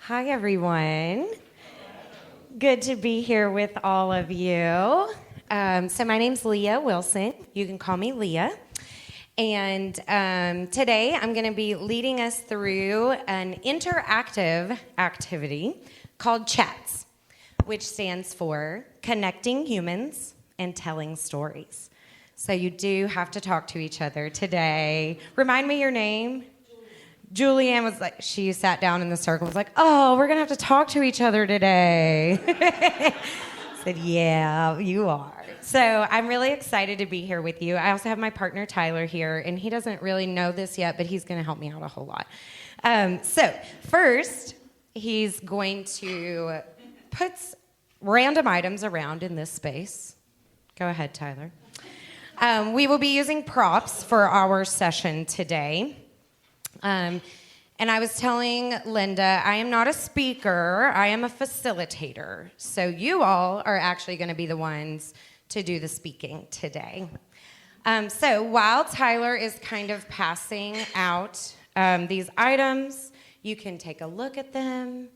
Hi, everyone. Good to be here with all of you. So my name's Leah Wilson. You can call me Leah. And today I'm going to be leading us through an interactive activity called CHATS, which stands for Connecting Humans and Telling Stories. So you do have to talk to each other today. Remind me your name. Julianne was like, she sat down in the circle, was like, oh, we're going to have to talk to each other today. I said, yeah, you are. So I'm really excited to be here with you. I also have my partner, Tyler, here, and he doesn't really know this yet, but he's going to help me out a whole lot. So first, he's going to put random items around in this space. Go ahead, Tyler. We will be using props for our session today. And I was telling Linda, I am not a speaker, I am a facilitator. So you all are actually going to be the ones to do the speaking today. So while Tyler is kind of passing out these items, you can take a look at them,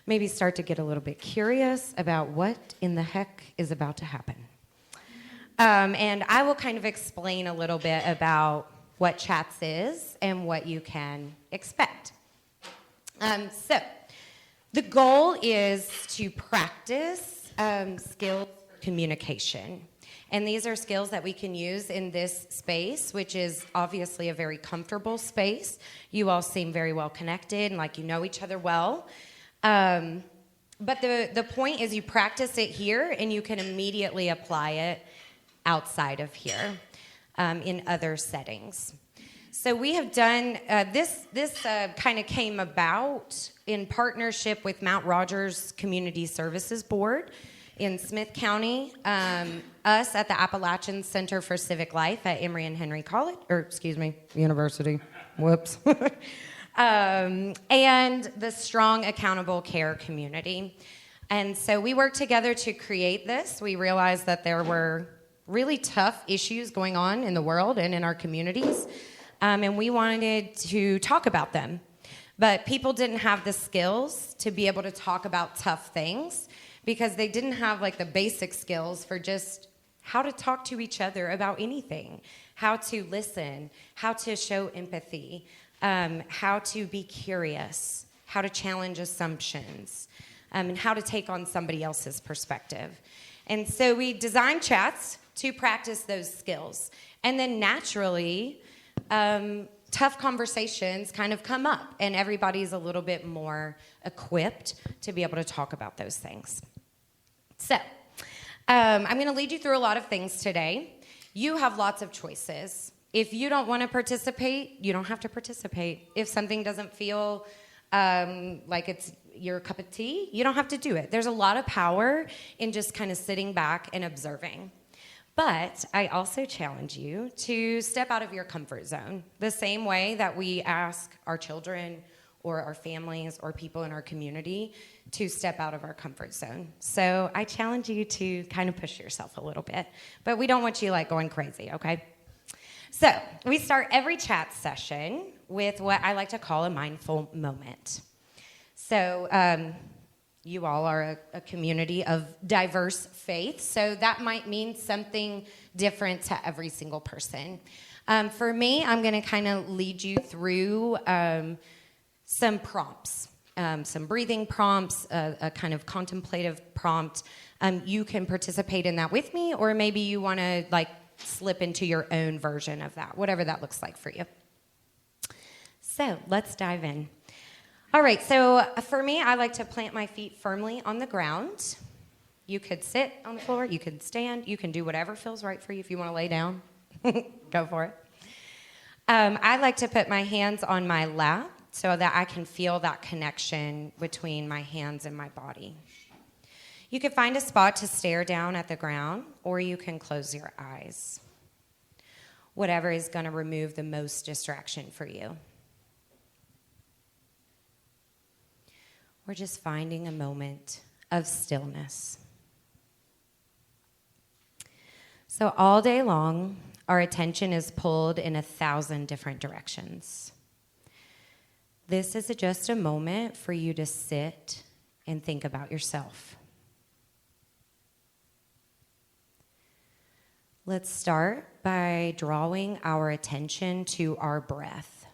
maybe start to get a little bit curious about what in the heck is about to happen. And I will kind of explain a little bit about what CHATS is and what you can expect. So the goal is to practice skills for communication. And these are skills that we can use in this space, which is obviously a very comfortable space. You all seem very well connected and like you know each other well. But the point is you practice it here and you can immediately apply it outside of here. In other settings. So we have done, this kind of came about in partnership with Mount Rogers Community Services Board in Smith County, us at the Appalachian Center for Civic Life at Emory and Henry University, whoops, and the Strong Accountable Care community. And so we worked together to create this. We realized that there were really tough issues going on in the world and in our communities, and we wanted to talk about them. But people didn't have the skills to be able to talk about tough things because they didn't have like the basic skills for just how to talk to each other about anything, how to listen, how to show empathy, how to be curious, how to challenge assumptions, and how to take on somebody else's perspective. And so we designed CHATS to practice those skills. And then naturally, tough conversations kind of come up, and everybody's a little bit more equipped to be able to talk about those things. So I'm going to lead you through a lot of things today. You have lots of choices. If you don't want to participate, you don't have to participate. If something doesn't feel like it's your cup of tea, you don't have to do it. There's a lot of power in just kind of sitting back and observing. But I also challenge you to step out of your comfort zone, the same way that we ask our children or our families or people in our community to step out of our comfort zone. So I challenge you to kind of push yourself a little bit, but we don't want you like going crazy, okay? So we start every chat session with what I like to call a mindful moment. So you all are a community of diverse faiths, so that might mean something different to every single person. For me, I'm going to kind of lead you through some prompts, some breathing prompts, a kind of contemplative prompt. You can participate in that with me, or maybe you want to like slip into your own version of that, whatever that looks like for you. So let's dive in. All right, so for me, I like to plant my feet firmly on the ground. You could sit on the floor, you could stand, you can do whatever feels right for you. If you want to lay down, go for it. I like to put my hands on my lap so that I can feel that connection between my hands and my body. You can find a spot to stare down at the ground, or you can close your eyes. Whatever is going to remove the most distraction for you. We're just finding a moment of stillness. So all day long, our attention is pulled in 1,000 different directions. This is just a moment for you to sit and think about yourself. Let's start by drawing our attention to our breath,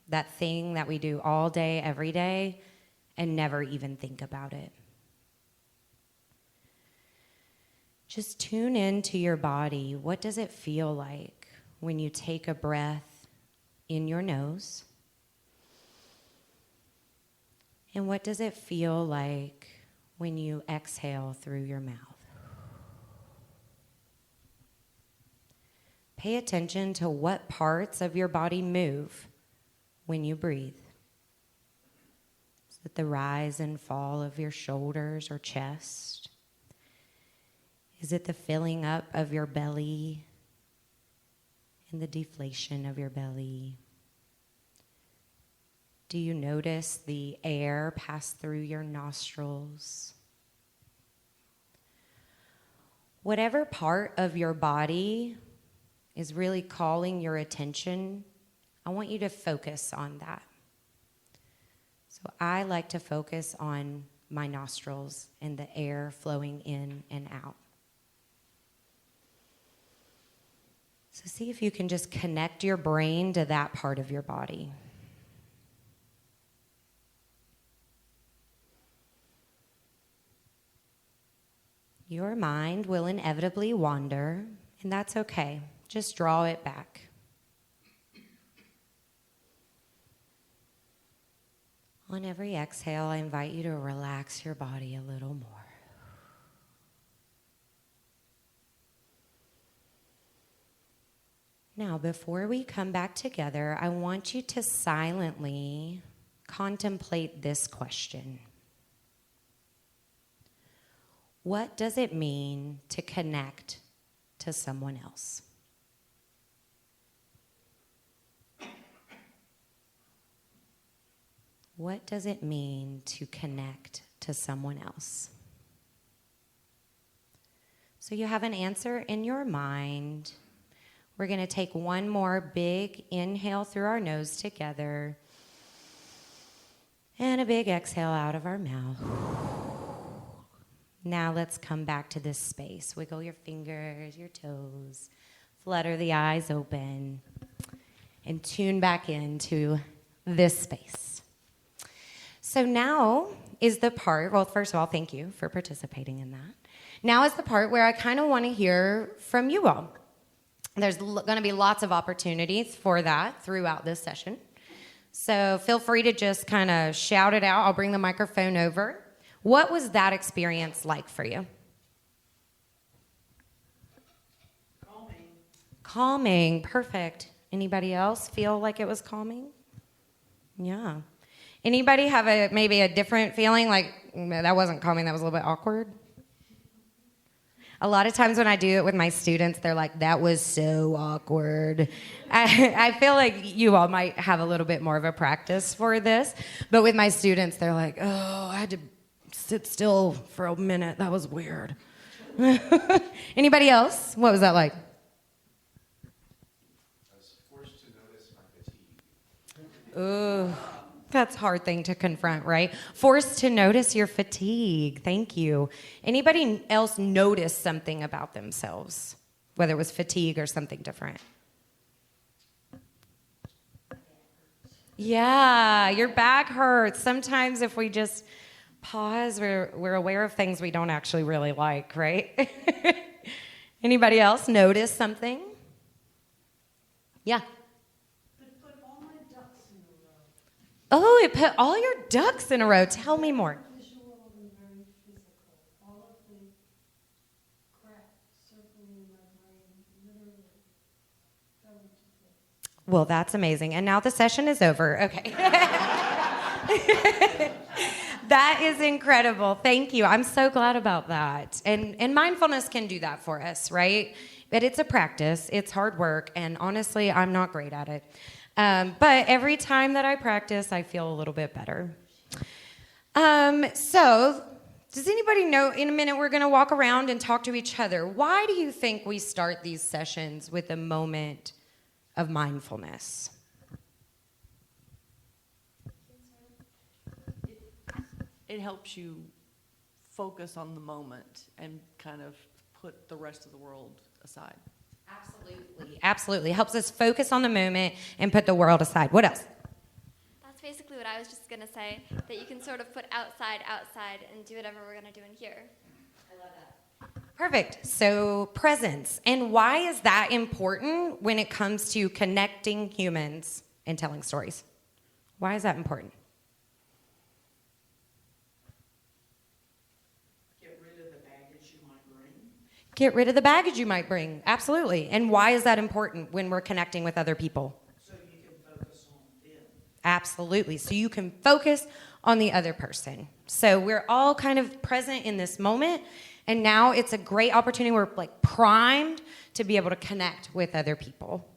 that thing that we do all day, every day, and never even think about it. Just tune into your body. What does it feel like when you take a breath in your nose? And what does it feel like when you exhale through your mouth? Pay attention to what parts of your body move when you breathe. Is it the rise and fall of your shoulders or chest? Is it the filling up of your belly and the deflation of your belly? Do you notice the air pass through your nostrils? Whatever part of your body is really calling your attention, I want you to focus on that. So I like to focus on my nostrils and the air flowing in and out. So see if you can just connect your brain to that part of your body. Your mind will inevitably wander, and that's okay. Just draw it back. On every exhale, I invite you to relax your body a little more. Now, before we come back together, I want you to silently contemplate this question. What does it mean to connect to someone else? What does it mean to connect to someone else? So you have an answer in your mind. We're going to take one more big inhale through our nose together and a big exhale out of our mouth. Now let's come back to this space. Wiggle your fingers, your toes, flutter the eyes open, and tune back into this space. So now is the part, well, first of all, thank you for participating in that. Now is the part where I kind of want to hear from you all. There's going to be lots of opportunities for that throughout this session. So feel free to just kind of shout it out. I'll bring the microphone over. What was that experience like for you? Calming, perfect. Anybody else feel like it was calming? Yeah. Anybody have maybe a different feeling, like that wasn't calming, that was a little bit awkward? A lot of times when I do it with my students, they're like, that was so awkward. I feel like you all might have a little bit more of a practice for this, but with my students, they're like, oh, I had to sit still for a minute. That was weird. Anybody else? What was that like? I was forced to notice my fatigue. Ooh. That's a hard thing to confront, right? Forced to notice your fatigue. Thank you. Anybody else notice something about themselves, whether it was fatigue or something different? Yeah, your back hurts. Sometimes if we just pause, we're aware of things we don't actually really like, right? Anybody else notice something? Yeah. Oh, it put all your ducks in a row. Tell me more. Visual and very physical. All of the crap circling in my brain literally fell into place. Well, that's amazing. And now the session is over. Okay. That is incredible. Thank you. I'm so glad about that. And mindfulness can do that for us, right? But it's a practice. It's hard work. And honestly, I'm not great at it. But every time that I practice, I feel a little bit better. So does anybody know, in a minute we're going to walk around and talk to each other. Why do you think we start these sessions with a moment of mindfulness? it helps you focus on the moment and kind of put the rest of the world aside. Absolutely. Absolutely. Helps us focus on the moment and put the world aside. What else? That's basically what I was just going to say, that you can sort of put outside, and do whatever we're going to do in here. I love that. Perfect. So presence. And why is that important when it comes to connecting humans and telling stories? Why is that important? Get rid of the baggage you might bring. Get rid of the baggage you might bring. Absolutely. And why is that important when we're connecting with other people? So you can focus on them. Absolutely. So you can focus on the other person. So we're all kind of present in this moment. And now it's a great opportunity. We're like primed to be able to connect with other people.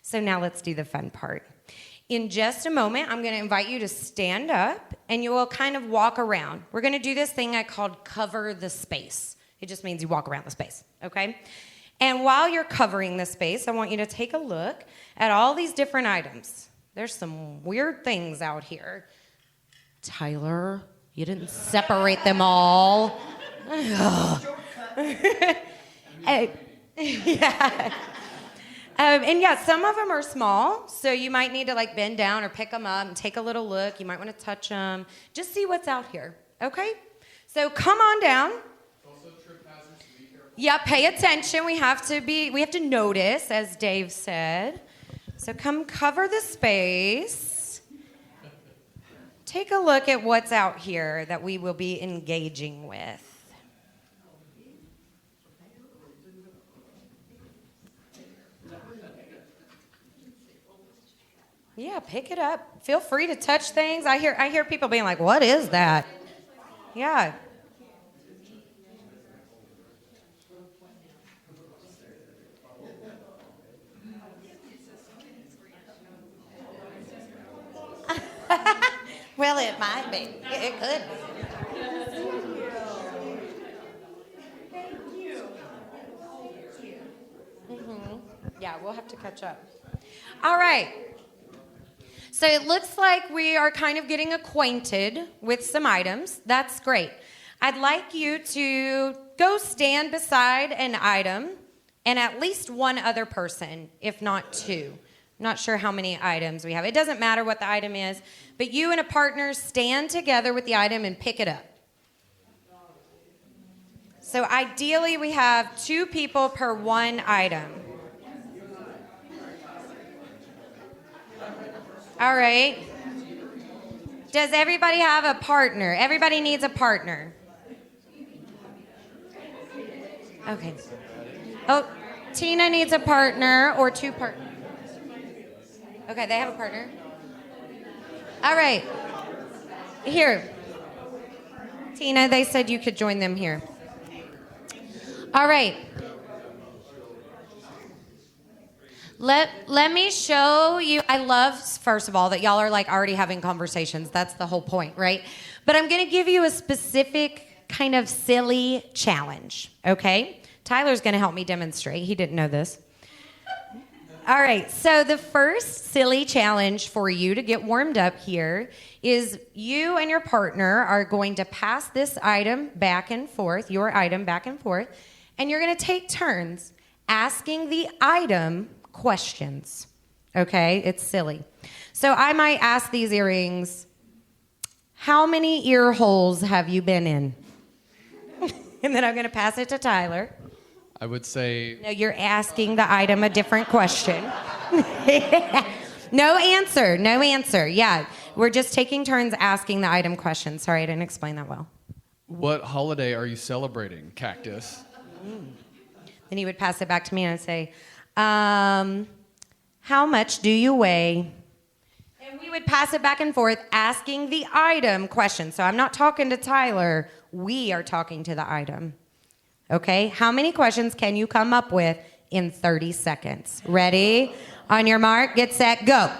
So now let's do the fun part. In just a moment, I'm going to invite you to stand up and you will kind of walk around. We're going to do this thing I called cover the space. It just means you walk around the space, okay? And while you're covering the space, I want you to take a look at all these different items. There's some weird things out here. Tyler, you didn't separate them all. Yeah. And yeah, some of them are small, so you might need to like bend down or pick them up and take a little look. You might want to touch them. Just see what's out here, okay? So come on down. Also trip hazards, so be careful. Yeah, pay attention. We have to notice, as Dave said. So come cover the space. Take a look at what's out here that we will be engaging with. Yeah, pick it up. Feel free to touch things. I hear people being like, "What is that?" Yeah. Well, it might be. It could be. Yeah, we'll have to catch up. All right. So it looks like we are kind of getting acquainted with some items. That's great. I'd like you to go stand beside an item and at least one other person, if not two. I'm not sure how many items we have. It doesn't matter what the item is, but you and a partner stand together with the item and pick it up. So ideally, we have 2 people per one item. All right. Does everybody have a partner? Everybody needs a partner. Okay. Oh, Tina needs a partner or 2 partners. Okay, they have a partner. All right. Here. Tina, they said you could join them here. All right. Let me show you. I love, first of all, that y'all are like already having conversations. That's the whole point, right? But I'm going to give you a specific kind of silly challenge, okay? Tyler's going to help me demonstrate. He didn't know this. All right, so the first silly challenge for you to get warmed up here is you and your partner are going to pass this item back and forth, your item back and forth, and you're going to take turns asking the item questions, okay? It's silly. So I might ask these earrings, how many ear holes have you been in? And then I'm going to pass it to Tyler. I would say... No, you're asking the item a different question. No answer. Yeah, we're just taking turns asking the item questions. Sorry, I didn't explain that well. What holiday are you celebrating, Cactus? Then he would pass it back to me and I'd say, how much do you weigh? And we would pass it back and forth asking the item questions. So I'm not talking to Tyler. We are talking to the item. Okay, how many questions can you come up with in 30 seconds? Ready? On your mark, get set, go.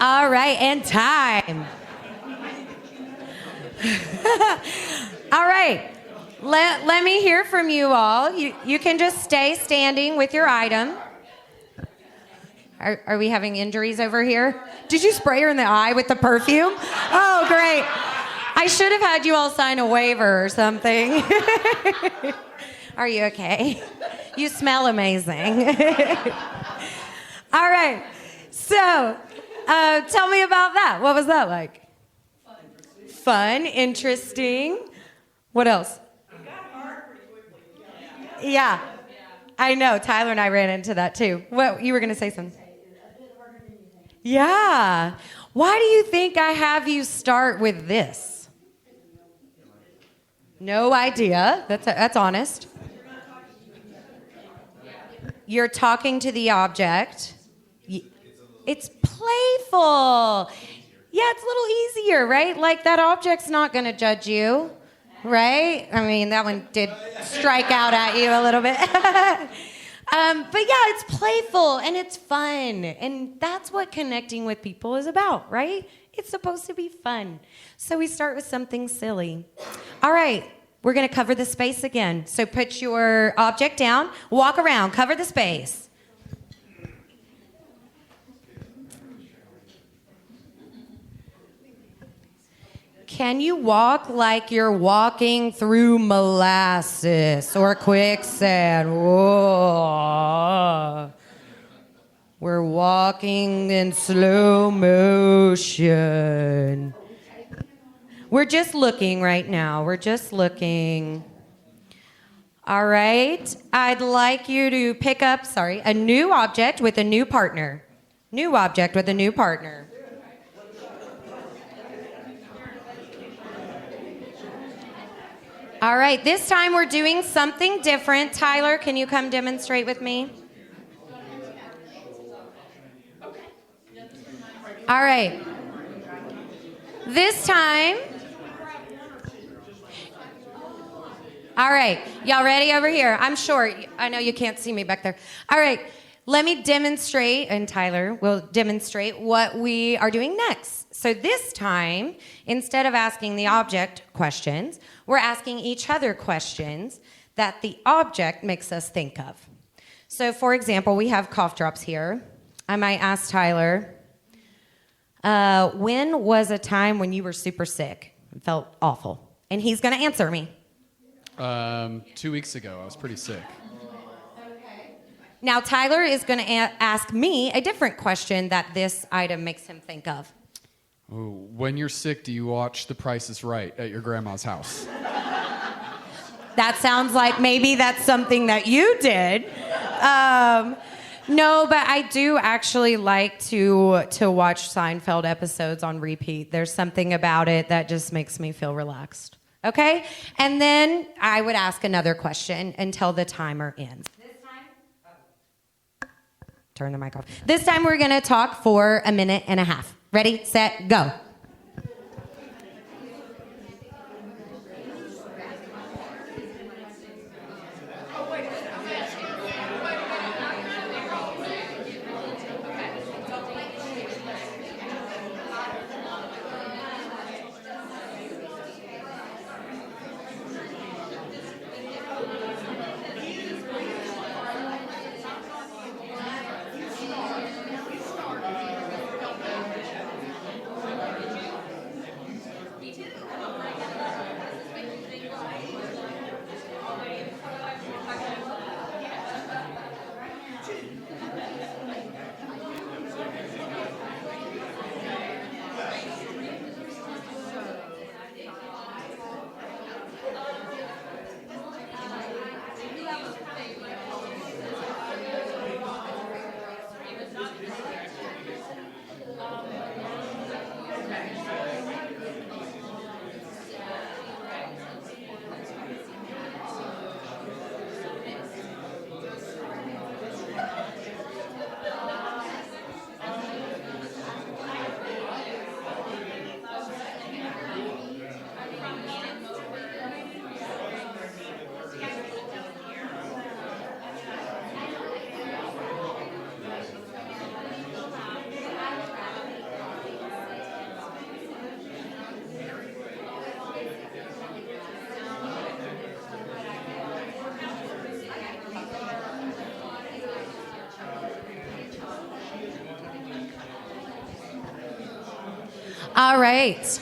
All right, and time. All right. Let me hear from you all. You can just stay standing with your item. Are we having injuries over here? Did you spray her in the eye with the perfume? Oh, great. I should have had you all sign a waiver or something. Are you okay? You smell amazing. All right. So, tell me about that. What was that like? Fun, interesting. What else? It got hard pretty quickly. Yeah. I know. Tyler and I ran into that too. What, you were going to say something? Yeah. Why do you think I have you start with this? No idea. That's honest. You're talking to the object. It's playful. Yeah, it's a little easier, right? Like that object's not going to judge you, right? I mean, that one did strike out at you a little bit. But yeah, it's playful and it's fun. And that's what connecting with people is about, right? It's supposed to be fun. So we start with something silly. All right, we're going to cover the space again. So put your object down, walk around, cover the space. Can you walk like you're walking through molasses or quicksand? Whoa. We're walking in slow motion. We're just looking right now. We're just looking. All right. I'd like you to pick up, a new object with a new partner. New object with a new partner. All right, this time we're doing something different. Tyler, can you come demonstrate with me? All right. This time. All right, y'all ready over here? I'm short. I know you can't see me back there. All right, let me demonstrate, and Tyler will demonstrate what we are doing next. So this time, instead of asking the object questions, we're asking each other questions that the object makes us think of. So, for example, we have cough drops here. I might ask Tyler, when was a time when you were super sick and felt awful? And he's going to answer me. 2 weeks ago, I was pretty sick. Now, Tyler is going to ask me a different question that this item makes him think of. Ooh, when you're sick, do you watch The Price is Right at your grandma's house? That sounds like maybe that's something that you did. No, but I do actually like to watch Seinfeld episodes on repeat. There's something about it that just makes me feel relaxed. Okay? And then I would ask another question until the timer ends. Turn the mic off. This time we're going to talk for a minute and a half. Ready, set, go. All right.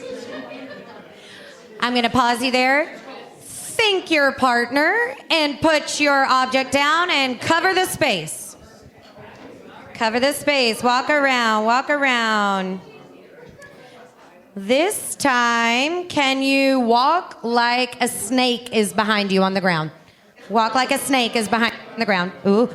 I'm going to pause you there. Think your partner and put your object down and cover the space. Cover the space. Walk around. Walk around. This time, can you walk like a snake is behind you on the ground? Walk like a snake is behind you on the ground. Ooh,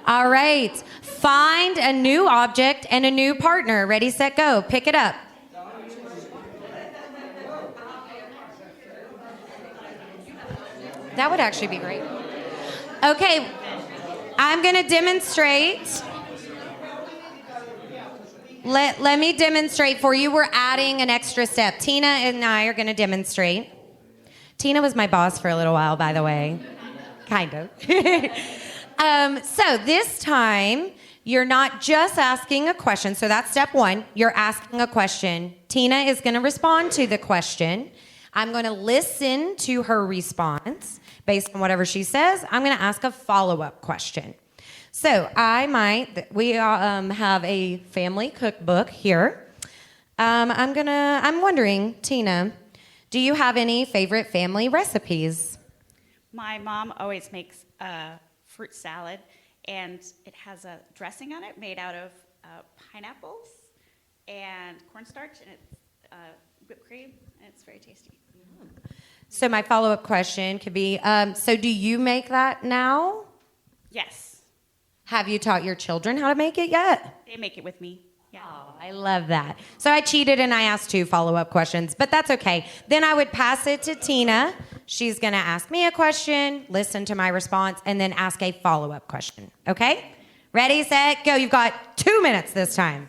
All right. Find a new object and a new partner. Ready, set, go. Pick it up. That would actually be great. Okay. I'm going to demonstrate. Let me demonstrate for you. We're adding an extra step. Tina and I are going to demonstrate. Tina was my boss for a little while, by the way. Kind of. So this time, you're not just asking a question. So that's step one. You're asking a question. Tina is going to respond to the question. I'm going to listen to her response. Based on whatever she says, I'm going to ask a follow-up question. So we have a family cookbook here. I'm wondering, Tina, do you have any favorite family recipes? My mom always makes a fruit salad, and it has a dressing on it made out of pineapples and cornstarch, and it's whipped cream, and it's very tasty. So my follow-up question could be, so do you make that now? Yes, Have you taught your children how to make it yet? they make it with me. Yeah. Oh, I love that. So I cheated and I asked 2 follow-up questions, but that's okay. Then I would pass it to Tina. She's going to ask me a question, listen to my response, and then ask a follow-up question. Okay? Ready, set, go. You've got 2 minutes this time.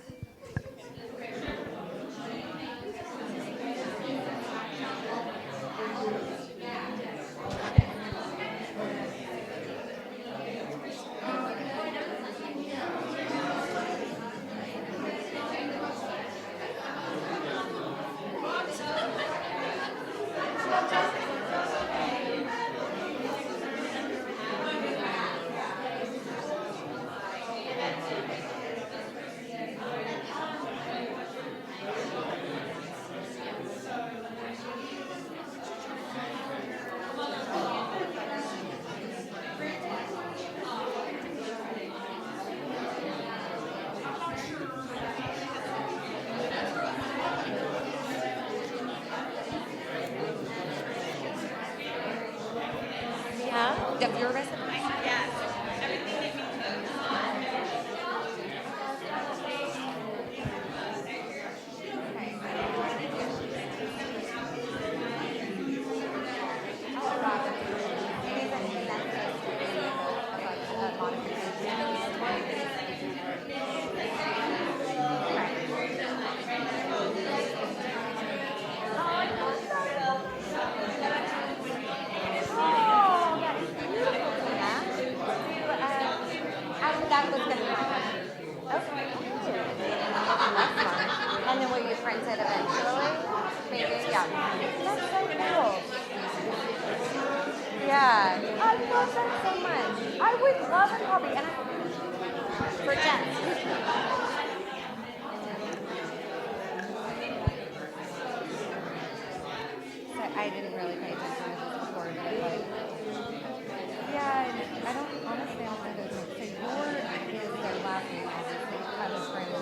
Of your recipe? Yes. Everything that we That was going to happen. Okay. That's fun. And then will you print it eventually? Maybe, yeah. That's so cool. Yeah. I love that so much. I would love a copy. And for Jen. So I didn't really pay attention to this before, but yeah, I don't honestly. I don't know those. So your is their last name, obviously. Travis Grandma.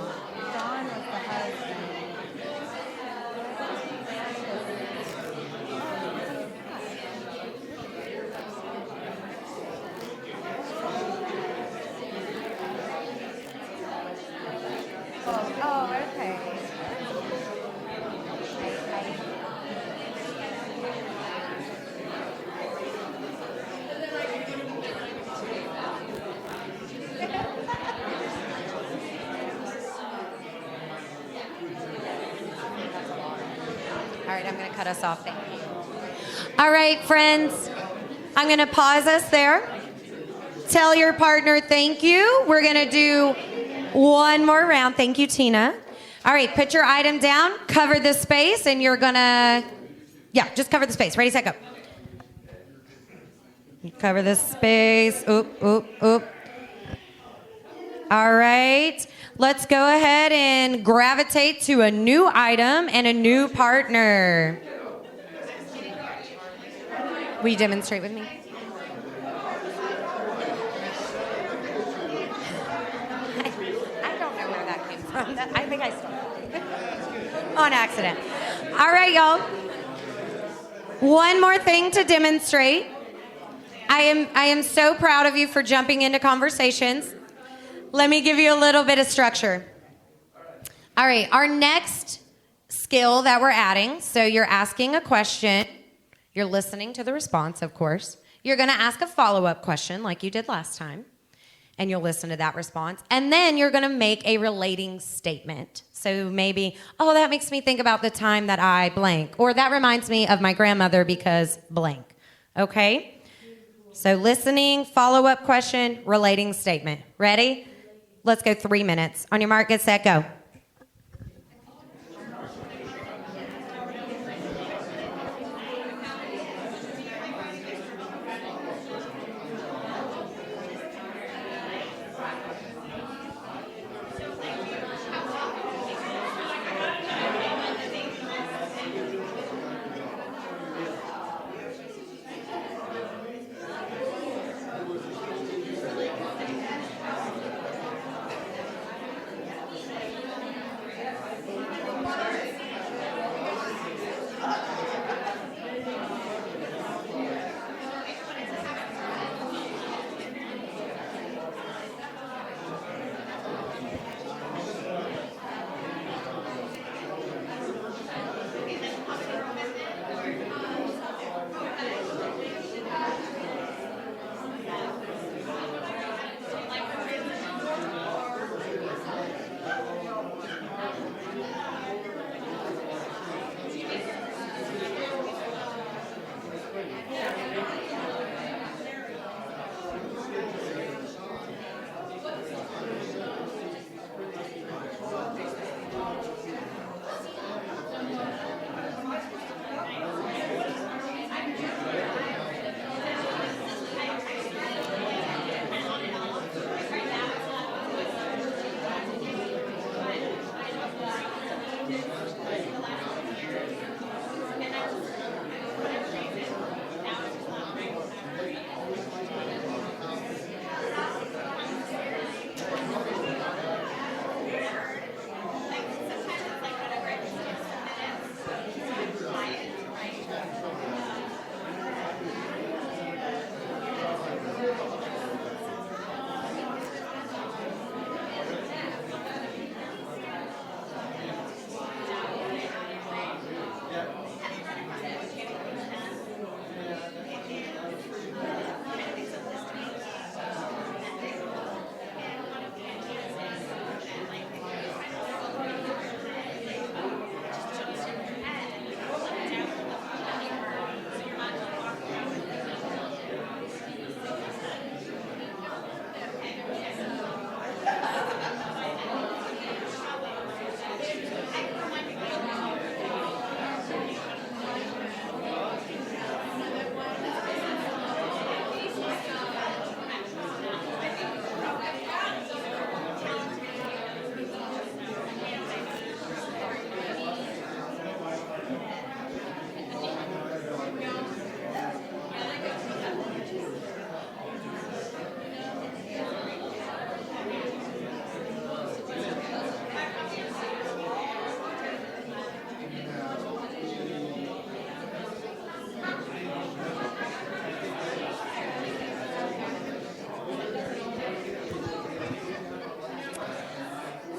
John was the husband. Oh, okay. All right, I'm going to cut us off. Thank you. All right, friends, I'm going to pause us there. Tell your partner thank you. We're going to do one more round. Thank you, Tina. All right, put your item down, cover the space, and you're going to, just cover the space. Ready, set, go. Cover this space. Oop, oop, oop. All right. Let's go ahead and gravitate to a new item and a new partner. Will you demonstrate with me? I don't know where that came from. I think I stole it on accident. All right, y'all. One more thing to demonstrate. I am so proud of you for jumping into conversations. Let me give you a little bit of structure. All right, our next skill that we're adding, so you're asking a question, you're listening to the response, of course. You're going to ask a follow-up question like you did last time, and you'll listen to that response. And then you're going to make a relating statement. So maybe, oh, that makes me think about the time that I blank, or that reminds me of my grandmother because blank. Okay? So listening, follow-up question, relating statement. Ready? Let's go 3 minutes. On your mark, get set, go.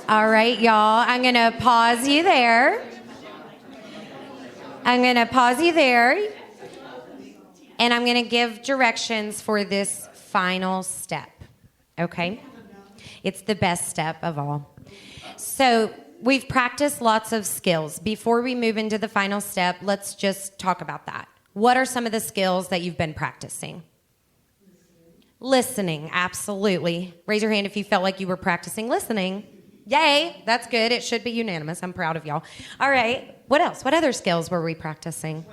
All right, y'all. I'm going to pause you there. And I'm going to give directions for this final step. Okay? It's the best step of all. So we've practiced lots of skills. Before we move into the final step, let's just talk about that. What are some of the skills that you've been practicing? Listening, absolutely. Raise your hand if you felt like you were practicing listening. Yay, that's good. It should be unanimous. I'm proud of y'all. All right, what else? What other skills were we practicing?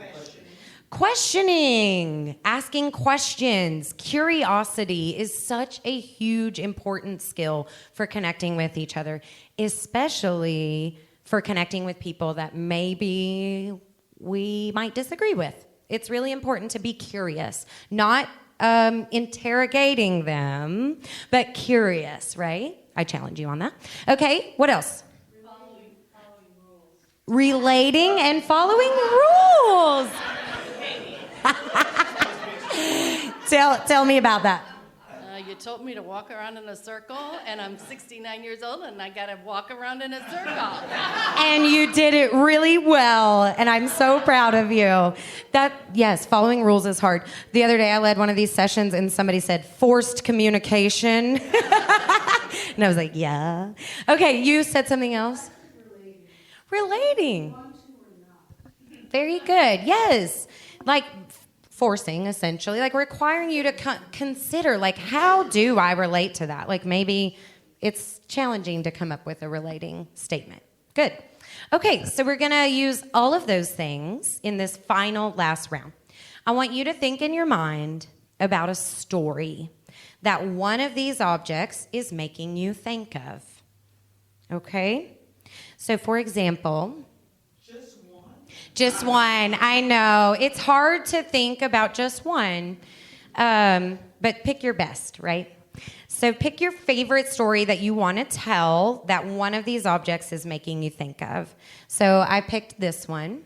Questioning, asking questions, curiosity is such a huge, important skill for connecting with each other, especially for connecting with people that maybe we might disagree with. It's really important to be curious, not interrogating them, but curious, right? I challenge you on that. Okay, what else? Relating and following rules. Tell me about that. You told me to walk around in a circle, and I'm 69 years old, and I got to walk around in a circle. And you did it really well, and I'm so proud of you. Yes, following rules is hard. The other day I led one of these sessions, and somebody said, forced communication. And I was like, yeah. Okay, you said something else? Relating. Very good, yes. Like forcing, essentially, like requiring you to consider, like, how do I relate to that? Like, maybe it's challenging to come up with a relating statement. Good. Okay, so we're going to use all of those things in this final last round. I want you to think in your mind about a story that one of these objects is making you think of. Okay? So, for example... Just one. I know. It's hard to think about just one, but pick your best, right? So pick your favorite story that you want to tell that one of these objects is making you think of. So I picked this one.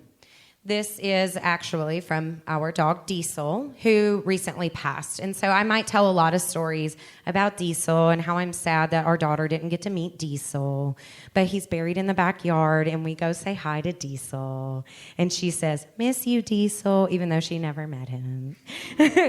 This is actually from our dog Diesel, who recently passed. And so I might tell a lot of stories about Diesel and how I'm sad that our daughter didn't get to meet Diesel. But he's buried in the backyard, and we go say hi to Diesel. And she says, miss you, Diesel, even though she never met him.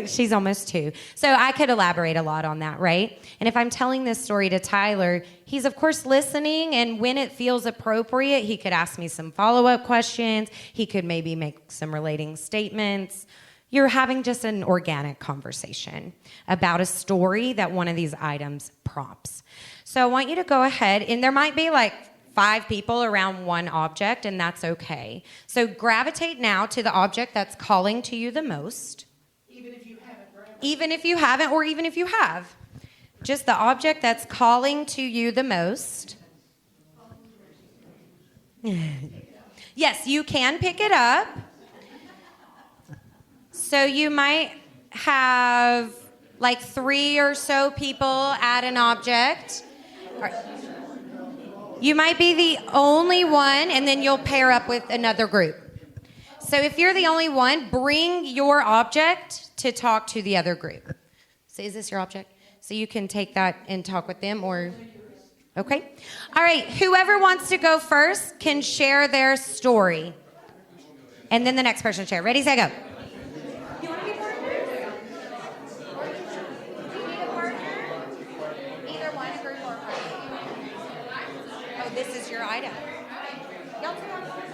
She's almost 2. So I could elaborate a lot on that, right? And if I'm telling this story to Tyler, he's, of course, listening, and when it feels appropriate, he could ask me some follow-up questions. He could maybe make some relating statements. You're having just an organic conversation about a story that one of these items prompts. So I want you to go ahead, and there might be like 5 people around one object, and that's okay. So gravitate now to the object that's calling to you the most. Even if you haven't, or even if you have. Just the object that's calling to you the most. Yes, you can pick it up. So you might have like 3 or so people at an object. You might be the only one, and then you'll pair up with another group. So if you're the only one, bring your object to talk to the other group. So is this your object? So you can take that and talk with them, or... Okay. All right. Whoever wants to go first can share their story. And then the next person share. Ready, set, go. You want to be partners? Do you need a partner? Either one, a group or a partner. Oh, this is your item. Y'all two want to go first?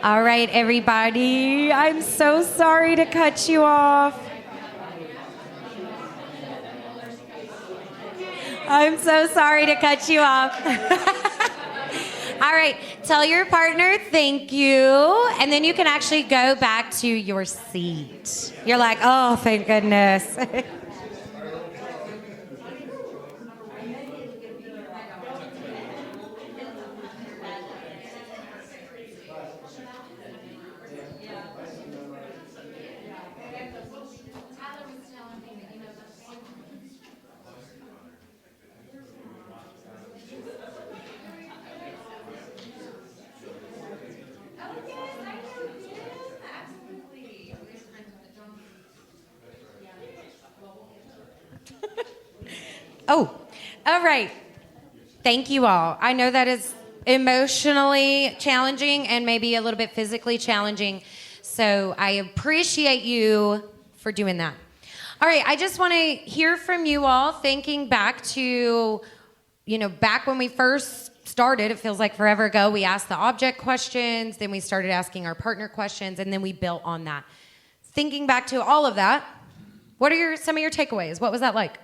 All right, everybody. I'm so sorry to cut you off. I'm so sorry to cut you off. All right, tell your partner thank you, and then you can actually go back to your seat. You're like, oh, thank goodness. Oh, all right. Thank you all. I know that is emotionally challenging and maybe a little bit physically challenging. So I appreciate you for doing that. All right, I just want to hear from you all, thinking back to, back when we first started. It feels like forever ago. We asked the object questions, then we started asking our partner questions, and then we built on that. Thinking back to all of that, what are some of your takeaways? What was that like?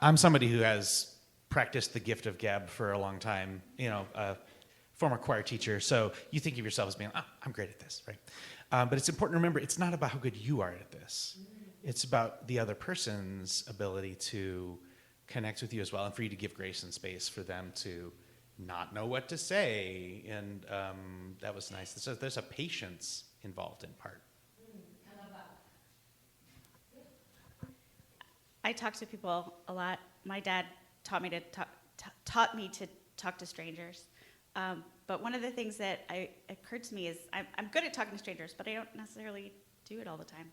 I'm somebody who has practiced the gift of gab for a long time, a former choir teacher. So you think of yourself as being, I'm great at this, right? But it's important to remember, it's not about how good you are at this. It's about the other person's ability to connect with you as well, and for you to give grace and space for them to not know what to say. And that was nice. So there's a patience involved in part. I talk to people a lot. My dad taught me to talk to strangers. But one of the things that occurred to me is I'm good at talking to strangers, but I don't necessarily do it all the time.